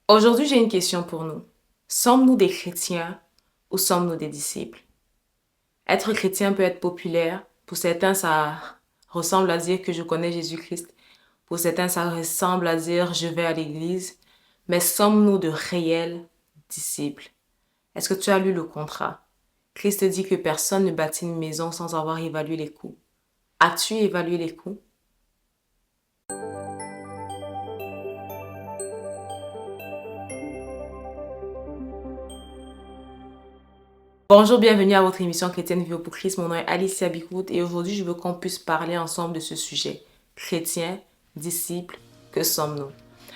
Aujourd'hui, j'ai une question pour nous. Sommes-nous des chrétiens ou sommes-nous des disciples? Être chrétien peut être populaire. Pour certains, ça ressemble à dire que je connais Jésus-Christ. Pour certains, ça ressemble à dire je vais à l'église. Mais sommes-nous de réels disciples? Est-ce que tu as lu le contrat? Christ dit que personne ne bâtit une maison sans avoir évalué les coûts. As-tu évalué les coûts? Bonjour, bienvenue à votre émission Chrétienne Vie pour Christ. Mon nom est Alicia Bikout et aujourd'hui, je veux qu'on puisse parler ensemble de ce sujet. Chrétiens, disciples, que sommes-nous?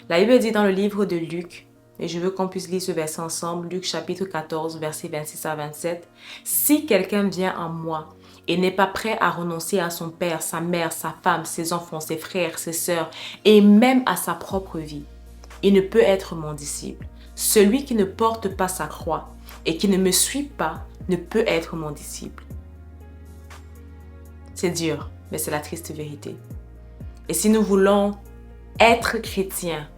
La Bible dit dans le livre de Luc, et je veux qu'on puisse lire ce verset ensemble, Luc chapitre 14, versets 26 à 27. Si quelqu'un vient en moi et n'est pas prêt à renoncer à son père, sa mère, sa femme, ses enfants, ses frères, ses sœurs et même à sa propre vie, il ne peut être mon disciple. Celui qui ne porte pas sa croix et qui ne me suit pas ne peut être mon disciple. C'est dur, mais c'est la triste vérité. Et si nous voulons être chrétiens,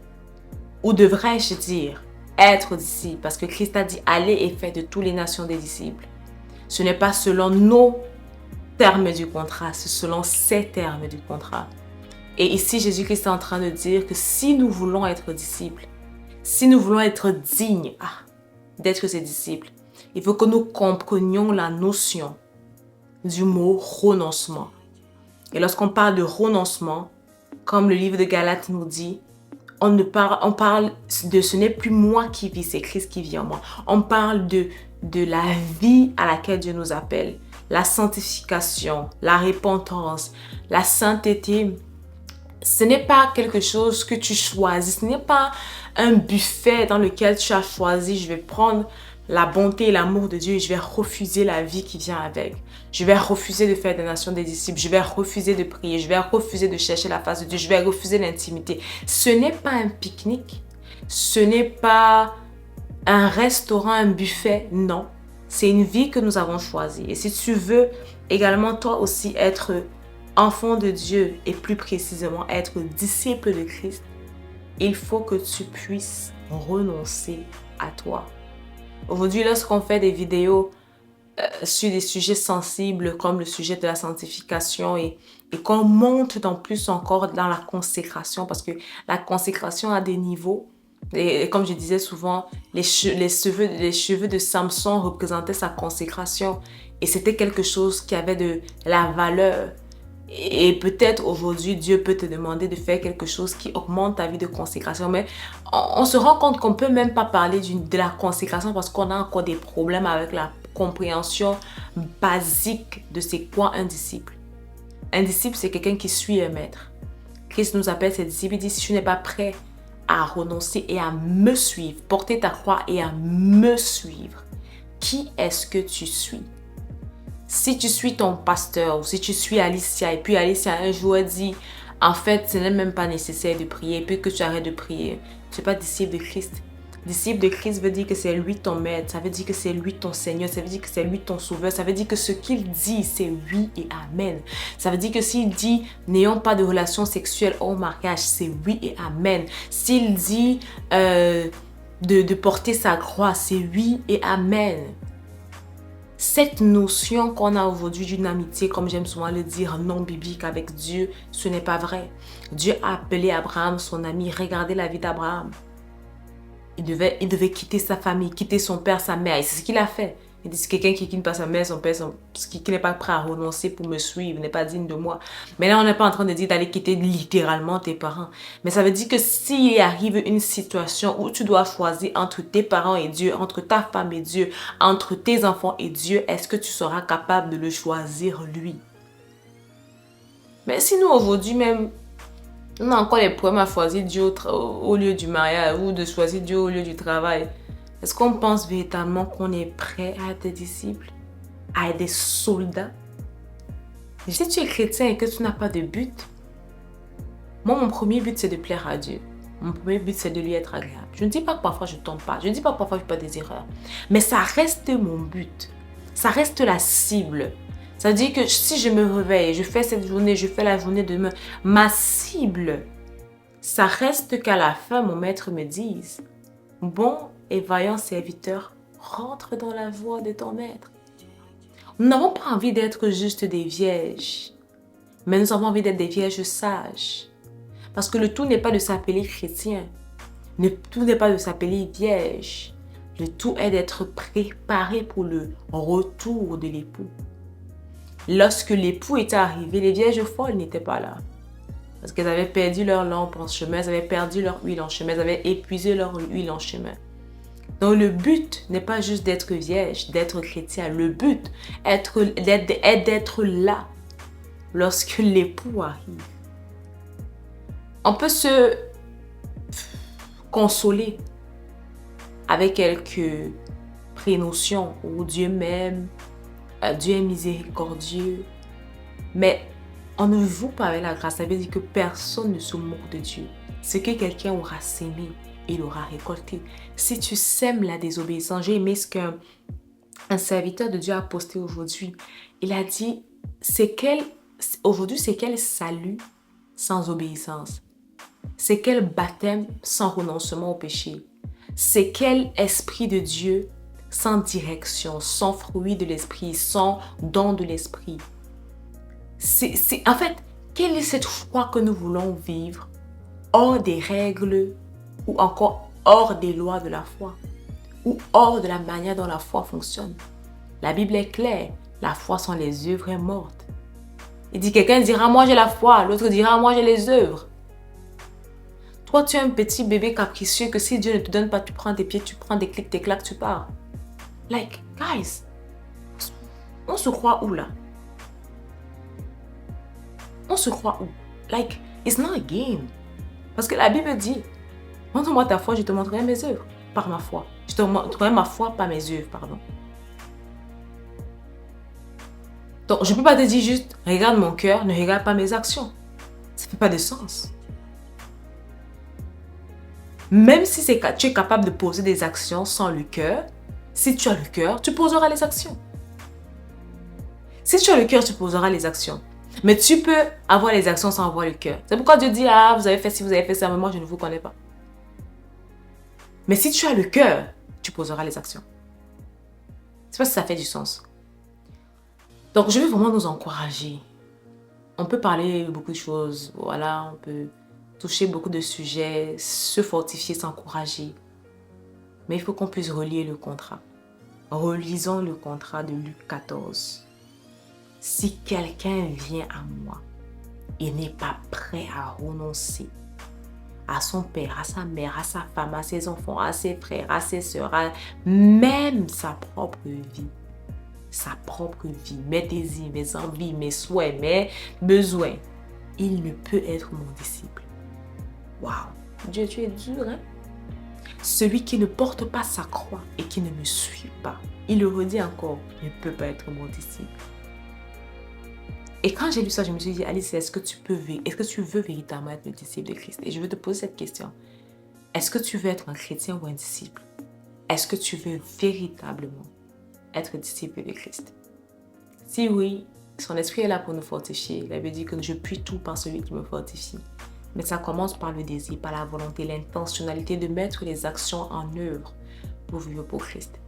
ou devrais-je dire être disciples, parce que Christ a dit allez et faites de toutes les nations des disciples. Ce n'est pas selon nos termes du contrat, c'est selon ses termes du contrat. Et ici, Jésus-Christ est en train de dire que si nous voulons être disciples, si nous voulons être dignes d'être ses disciples, il faut que nous comprenions la notion du mot renoncement. Et lorsqu'on parle de renoncement, comme le livre de Galates nous dit, on parle de ce n'est plus moi qui vis, c'est Christ qui vit en moi. On parle de la vie à laquelle Dieu nous appelle, la sanctification, la repentance, la sainteté. Ce n'est pas quelque chose que tu choisis, ce n'est pas un buffet dans lequel tu as choisi, je vais prendre la bonté et l'amour de Dieu et je vais refuser la vie qui vient avec. Je vais refuser de faire des nations des disciples, je vais refuser de prier, je vais refuser de chercher la face de Dieu, je vais refuser l'intimité. Ce n'est pas un pique-nique, ce n'est pas un restaurant, un buffet, non. C'est une vie que nous avons choisie. Et si tu veux également toi aussi être enfant de Dieu et plus précisément être disciple de Christ, il faut que tu puisses renoncer à toi. Aujourd'hui, lorsqu'on fait des vidéos sur des sujets sensibles comme le sujet de la sanctification et qu'on monte dans plus encore dans la consécration, parce que la consécration a des niveaux. Et comme je disais souvent, les cheveux de Samson représentaient sa consécration et c'était quelque chose qui avait de la valeur. Et peut-être aujourd'hui, Dieu peut te demander de faire quelque chose qui augmente ta vie de consécration. Mais on se rend compte qu'on ne peut même pas parler de la consécration parce qu'on a encore des problèmes avec la compréhension basique de c'est quoi un disciple. Un disciple, c'est quelqu'un qui suit un maître. Christ nous appelle ses disciples. Il dit, si tu n'es pas prêt à renoncer et à me suivre, porter ta croix et à me suivre, qui est-ce que tu suis? Si tu suis ton pasteur ou si tu suis Alicia et puis Alicia un jour dit en fait ce n'est même pas nécessaire de prier et puis que tu arrêtes de prier, tu n'es pas disciple de Christ. Disciple de Christ veut dire que c'est lui ton maître, ça veut dire que c'est lui ton Seigneur, ça veut dire que c'est lui ton sauveur, ça veut dire que ce qu'il dit c'est oui et amen. Ça veut dire que s'il dit n'ayons pas de relation sexuelle au mariage, c'est oui et amen. S'il dit de porter sa croix, c'est oui et amen. Cette notion qu'on a aujourd'hui d'une amitié, comme j'aime souvent le dire, non biblique avec Dieu, ce n'est pas vrai. Dieu a appelé Abraham son ami. Regardez la vie d'Abraham. Il devait quitter sa famille, quitter son père, sa mère. Et c'est ce qu'il a fait. Il dit, c'est quelqu'un qui quitte pas sa mère, son père, qui n'est pas prêt à renoncer pour me suivre, n'est pas digne de moi. Mais là, on n'est pas en train de dire d'aller quitter littéralement tes parents. Mais ça veut dire que s'il arrive une situation où tu dois choisir entre tes parents et Dieu, entre ta femme et Dieu, entre tes enfants et Dieu, est-ce que tu seras capable de le choisir lui? Mais sinon, aujourd'hui même, on a encore les problèmes à choisir Dieu au lieu du mariage ou de choisir Dieu au lieu du travail. Est-ce qu'on pense véritablement qu'on est prêt à être des disciples, à être des soldats? Si tu es chrétien et que tu n'as pas de but, moi, mon premier but, c'est de plaire à Dieu. Mon premier but, c'est de lui être agréable. Je ne dis pas que parfois je ne tombe pas. Je ne dis pas que parfois je ne fais pas des erreurs. Mais ça reste mon but. Ça reste la cible. Ça veut dire que si je me réveille, je fais cette journée, je fais la journée de demain, ma cible, ça reste qu'à la fin, mon maître me dise, Bon et vaillant serviteur, rentre dans la voie de ton maître. Nous n'avons pas envie d'être juste des vierges, mais nous avons envie d'être des vierges sages. Parce que le tout n'est pas de s'appeler chrétien, le tout n'est pas de s'appeler vierge, le tout est d'être préparé pour le retour de l'époux. Lorsque l'époux était arrivé, les vierges folles n'étaient pas là. Parce qu'elles avaient perdu leur lampe en chemin, elles avaient perdu leur huile en chemin, elles avaient épuisé leur huile en chemin. Donc le but n'est pas juste d'être vierge, d'être chrétien. Le but est d'être là lorsque l'époux arrive. On peut se consoler avec quelques prénotions où Dieu m'aime, Dieu est miséricordieux, mais on ne joue pas avec la grâce. Ça veut dire que personne ne se moque de Dieu. Ce que quelqu'un aura sémé, il aura récolté. Si tu sèmes la désobéissance, j'ai aimé ce qu'un serviteur de Dieu a posté aujourd'hui. Il a dit, aujourd'hui, c'est quel salut sans obéissance? C'est quel baptême sans renoncement au péché? C'est quel esprit de Dieu sans direction, sans fruit de l'esprit, sans don de l'esprit? En fait, quelle est cette foi que nous voulons vivre hors des règles ou encore hors des lois de la foi ou hors de la manière dont la foi fonctionne? La Bible est claire, la foi sans les œuvres est morte. Il dit, quelqu'un dira, moi j'ai la foi, l'autre dira, moi j'ai les œuvres. Toi, tu es un petit bébé capricieux que si Dieu ne te donne pas, tu prends tes pieds, tu prends des clics, tes claques, tu pars. Like, guys, on se croit où là? On se croit où? Like, it's not a game. Parce que la Bible dit, montre-moi ta foi, je te montrerai mes œuvres par ma foi. Je te montrerai ma foi par mes œuvres, pardon. Donc, je ne peux pas te dire juste, regarde mon cœur, ne regarde pas mes actions. Ça ne fait pas de sens. Même si tu es capable de poser des actions sans le cœur, si tu as le cœur, tu poseras les actions. Si tu as le cœur, tu poseras les actions. Mais tu peux avoir les actions sans avoir le cœur. C'est pourquoi Dieu dit, ah, vous avez fait ci, vous avez fait ça, mais moi, je ne vous connais pas. Mais si tu as le cœur, tu poseras les actions. Je ne sais pas si ça fait du sens. Donc, je veux vraiment nous encourager. On peut parler de beaucoup de choses. Voilà, on peut toucher beaucoup de sujets, se fortifier, s'encourager. Mais il faut qu'on puisse relier le contrat. Relisons le contrat de Luc 14. Si quelqu'un vient à moi et n'est pas prêt à renoncer à son père, à sa mère, à sa femme, à ses enfants, à ses frères, à ses soeurs, même sa propre vie, mes désirs, mes envies, mes souhaits, mes besoins, il ne peut être mon disciple. Waouh! Dieu, tu es dur, hein? Celui qui ne porte pas sa croix et qui ne me suit pas, il le redit encore, ne peut pas être mon disciple. Et quand j'ai lu ça, je me suis dit, Alice, est-ce que tu veux véritablement être le disciple de Christ? Et je veux te poser cette question. Est-ce que tu veux être un chrétien ou un disciple? Est-ce que tu veux véritablement être disciple de Christ? Si oui, son esprit est là pour nous fortifier. Il avait dit que je puis tout par celui qui me fortifie. Mais ça commence par le désir, par la volonté, l'intentionnalité de mettre les actions en œuvre pour vivre pour Christ.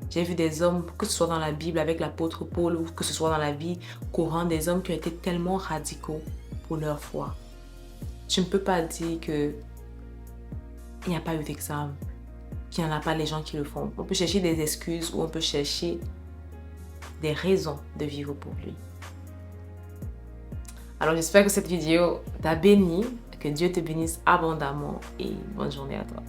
J'ai vu des hommes, que ce soit dans la Bible avec l'apôtre Paul ou que ce soit dans la vie courante, des hommes qui ont été tellement radicaux pour leur foi. Tu ne peux pas dire qu'il n'y a pas eu d'exemple, qu'il n'y en a pas les gens qui le font. On peut chercher des excuses ou on peut chercher des raisons de vivre pour lui. Alors j'espère que cette vidéo t'a béni, que Dieu te bénisse abondamment et bonne journée à toi.